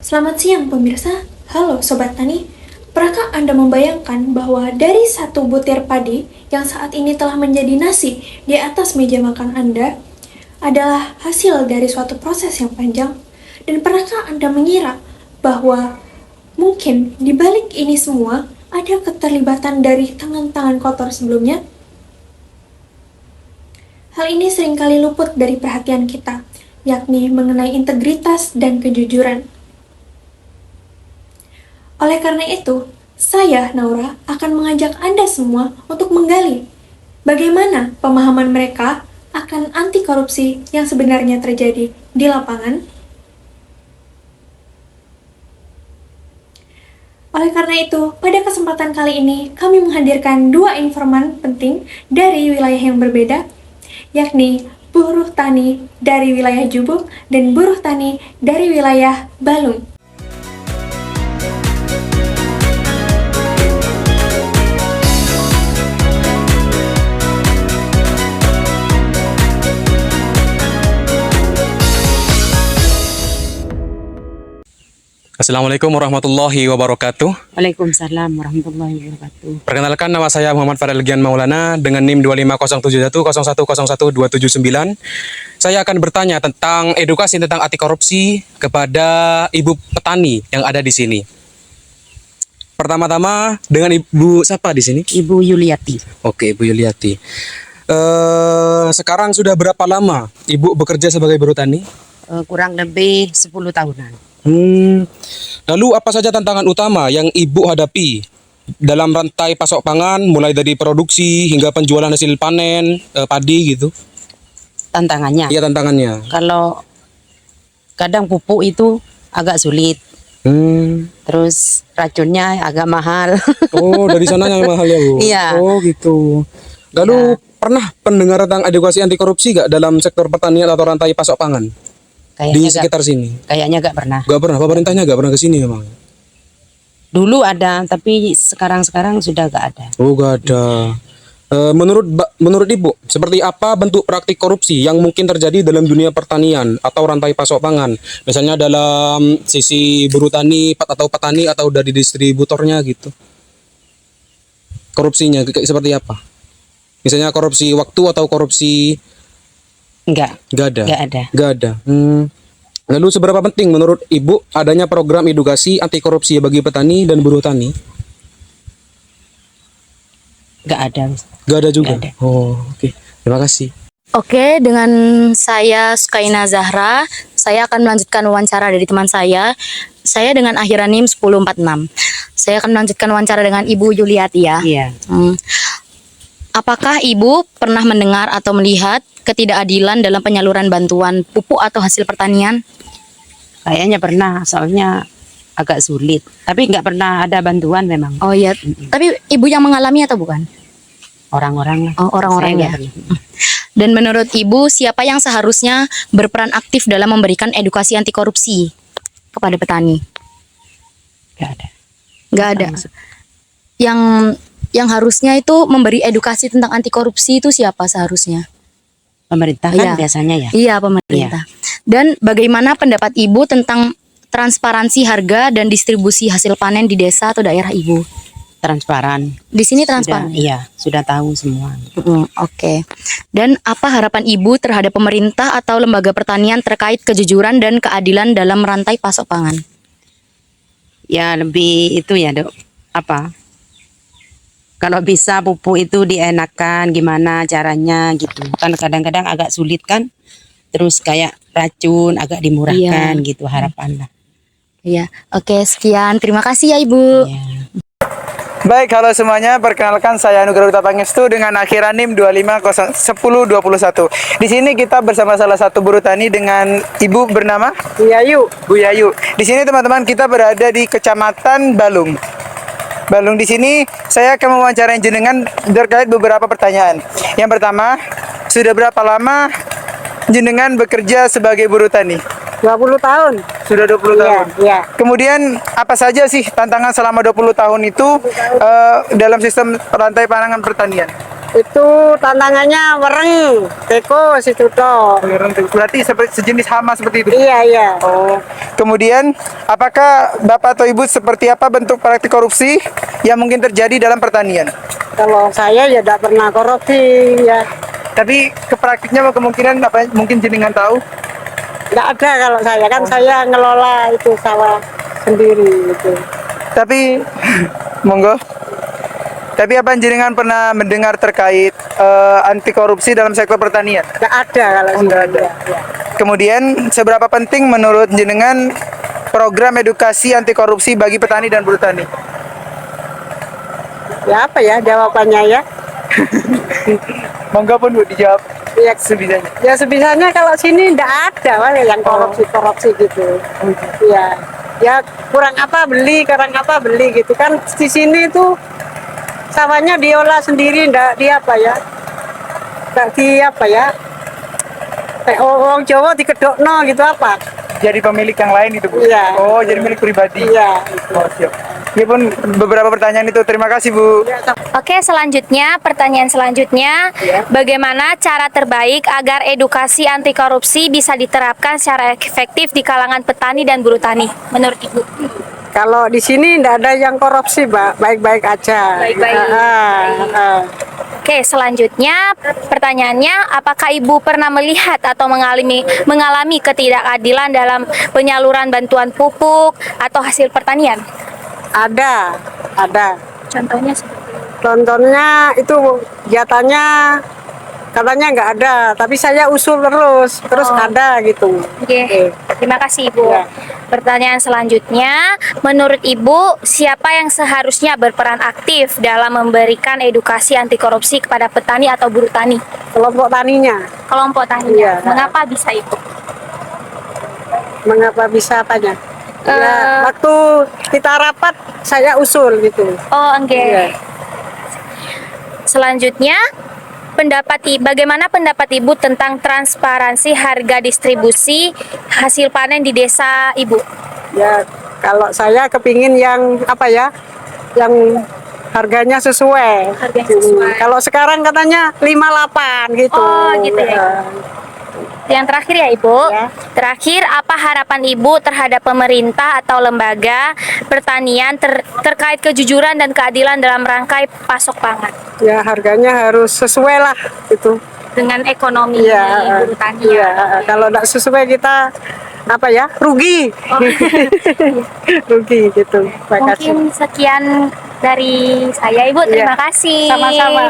Selamat siang pemirsa, halo Sobat Tani. Pernahkah Anda membayangkan bahwa dari satu butir padi yang saat ini telah menjadi nasi di atas meja makan Anda adalah hasil dari suatu proses yang panjang? Dan pernahkah Anda mengira bahwa mungkin di balik ini semua ada keterlibatan dari tangan-tangan kotor sebelumnya? Hal ini seringkali luput dari perhatian kita, yakni mengenai integritas dan kejujuran. Oleh karena itu, saya, Naura, akan mengajak Anda semua untuk menggali bagaimana pemahaman mereka akan anti korupsi yang sebenarnya terjadi di lapangan. Oleh karena itu, pada kesempatan kali ini, kami menghadirkan dua informan penting dari wilayah yang berbeda, yakni buruh tani dari wilayah Jubuk dan buruh tani dari wilayah Balung. Assalamualaikum warahmatullahi wabarakatuh. Waalaikumsalam warahmatullahi wabarakatuh. Perkenalkan, nama saya Muhammad Farel Gian Maulana dengan NIM 25071010279. Saya akan bertanya tentang edukasi tentang anti korupsi kepada ibu petani yang ada di sini. Pertama-tama dengan Ibu siapa di sini? Ibu Yuliati. Oke, Ibu Yuliati. Sekarang sudah berapa lama Ibu bekerja sebagai buruh tani? Kurang lebih 10 tahunan. Lalu apa saja tantangan utama yang Ibu hadapi dalam rantai pasok pangan, mulai dari produksi hingga penjualan hasil panen padi gitu? Tantangannya? Iya, tantangannya. Kalau kadang pupuk itu agak sulit. Terus racunnya agak mahal. Oh, dari sana yang mahal ya, Bu? Iya. Oh, gitu. Lalu pernah pendengar tentang edukasi anti korupsi gak dalam sektor pertanian atau rantai pasok pangan? Di sekitar sini? Kayaknya gak pernah. Gak pernah? Pemerintahnya gak pernah ke sini memang? Dulu ada, tapi sekarang sudah gak ada. Oh, gak ada. Menurut Ibu, seperti apa bentuk praktik korupsi yang mungkin terjadi dalam dunia pertanian atau rantai pasok pangan? Misalnya dalam sisi buruh tani atau petani atau dari distributornya gitu. Korupsinya seperti apa? Misalnya korupsi waktu atau korupsi... Enggak ada. Lalu seberapa penting menurut Ibu adanya program edukasi anti korupsi bagi petani dan buruh tani? Enggak ada. Gak ada juga? Gak ada. Oh, oke. Terima kasih. Oke, dengan saya Sukaina Zahra, saya akan melanjutkan wawancara dari teman saya. Saya dengan akhiran NIM 1046. Saya akan melanjutkan wawancara dengan Ibu Yuliati ya. Iya. Apakah Ibu pernah mendengar atau melihat ketidakadilan dalam penyaluran bantuan pupuk atau hasil pertanian? Kayaknya pernah, soalnya agak sulit. Tapi nggak pernah ada bantuan memang. Oh iya, tapi Ibu yang mengalami atau bukan? Orang-orang lah. Oh, orang-orangnya. Dan menurut Ibu, siapa yang seharusnya berperan aktif dalam memberikan edukasi anti korupsi kepada petani? Nggak ada. Nggak ada. Yang harusnya itu memberi edukasi tentang anti korupsi itu siapa seharusnya? Pemerintah kan biasanya ya? Iya, pemerintah. Dan bagaimana pendapat Ibu tentang transparansi harga dan distribusi hasil panen di desa atau daerah Ibu? Transparan. Di sini transparan? Iya, sudah tahu semua. Oke. Dan apa harapan Ibu terhadap pemerintah atau lembaga pertanian terkait kejujuran dan keadilan dalam rantai pasok pangan? Ya lebih itu ya, Dok. Apa? Kalau bisa pupuk itu dienakan gimana caranya gitu. Kan kadang-kadang agak sulit kan. Terus kayak racun agak dimurahkan gitu harapannya. Iya. Oke, sekian. Terima kasih ya Ibu. Iya. Baik, halo semuanya. Perkenalkan saya Nugroho Gita Pangestu dengan akhiran NIM 251021. Di sini kita bersama salah satu buruh tani dengan ibu bernama Bu Yayu. Bu Yayu. Di sini teman-teman kita berada di Kecamatan Balung. Balung di sini saya akan mewawancarai jenengan terkait beberapa pertanyaan. Yang pertama, sudah berapa lama jenengan bekerja sebagai buruh tani? 20 tahun. Sudah 20 tahun. Iya. Kemudian apa saja sih tantangan selama 20 tahun itu dalam sistem rantai pangan pertanian? Itu tantangannya wereng, teko situ toh. Berarti seperti sejenis hama seperti itu. Iya, iya. Oh. Kemudian apakah Bapak atau Ibu seperti apa bentuk praktik korupsi yang mungkin terjadi dalam pertanian? Kalau saya ya tidak pernah korupsi ya. Tapi kepraktiknya kemungkinan apa mungkin jenengan tahu? Tidak ada kalau saya kan saya ngelola itu sawah sendiri gitu. Tapi monggo. Tapi apa jenengan pernah mendengar terkait anti korupsi dalam sektor pertanian? Tidak ada kalau Nggak ada. Ya. Kemudian seberapa penting menurut jenengan program edukasi anti korupsi bagi petani dan buruh tani? Ya apa ya jawabannya ya? Monggo pun Bu dijawab. Ya, Sebisanya. ya sebisanya kalau sini tidak ada Wak, yang korupsi gitu. Iya. Ya kurang apa beli gitu kan di sini itu sawahnya diolah sendiri ndak di apa ya? Ndak di apa ya? Kayak orang Jawa dikedokno gitu apa? Jadi pemilik yang lain itu Bu? Iya. Oh, jadi milik pribadi. Iya. Oh, siap. Ini pun beberapa pertanyaan itu. Terima kasih Bu. Oke, selanjutnya pertanyaan selanjutnya, bagaimana cara terbaik agar edukasi anti korupsi bisa diterapkan secara efektif di kalangan petani dan buruh tani menurut Ibu? Kalau di sini ndak ada yang korupsi, Mbak. Baik-baik aja. Baik-baik. Oke, selanjutnya pertanyaannya, apakah Ibu pernah melihat atau mengalami ketidakadilan dalam penyaluran bantuan pupuk atau hasil pertanian? Ada. Contohnya seperti Contohnya itu jatahnya katanya nggak ada, tapi saya usul terus ada gitu. Oke, terima kasih Ibu. Ya. Pertanyaan selanjutnya, menurut Ibu, siapa yang seharusnya berperan aktif dalam memberikan edukasi anti korupsi kepada petani atau buruh tani? Kelompok taninya, Kelompok taninya. Iya. Mengapa bisa itu? mengapa bisa apanya? Ya, Eh. waktu kita rapat saya usul gitu. Oh, oke. Iya. Selanjutnya, bagaimana pendapat Ibu tentang transparansi harga distribusi hasil panen di desa Ibu? Ya, kalau saya kepingin yang apa ya? Yang harganya sesuai. Harganya sesuai. Kalau sekarang katanya 58 gitu. Oh, gitu ya. Yang terakhir ya Ibu, Ya. terakhir apa harapan Ibu terhadap pemerintah atau lembaga pertanian terkait kejujuran dan keadilan dalam rangkai pasok pangan Ya, harganya harus sesuai lah itu. dengan ekonomi Iya, buruh tani? iya. Kalau tidak sesuai kita apa ya? Rugi. Oh. Rugi gitu. Terima kasih. Mungkin sekian dari saya Ibu, terima Iya. kasih. Sama-sama.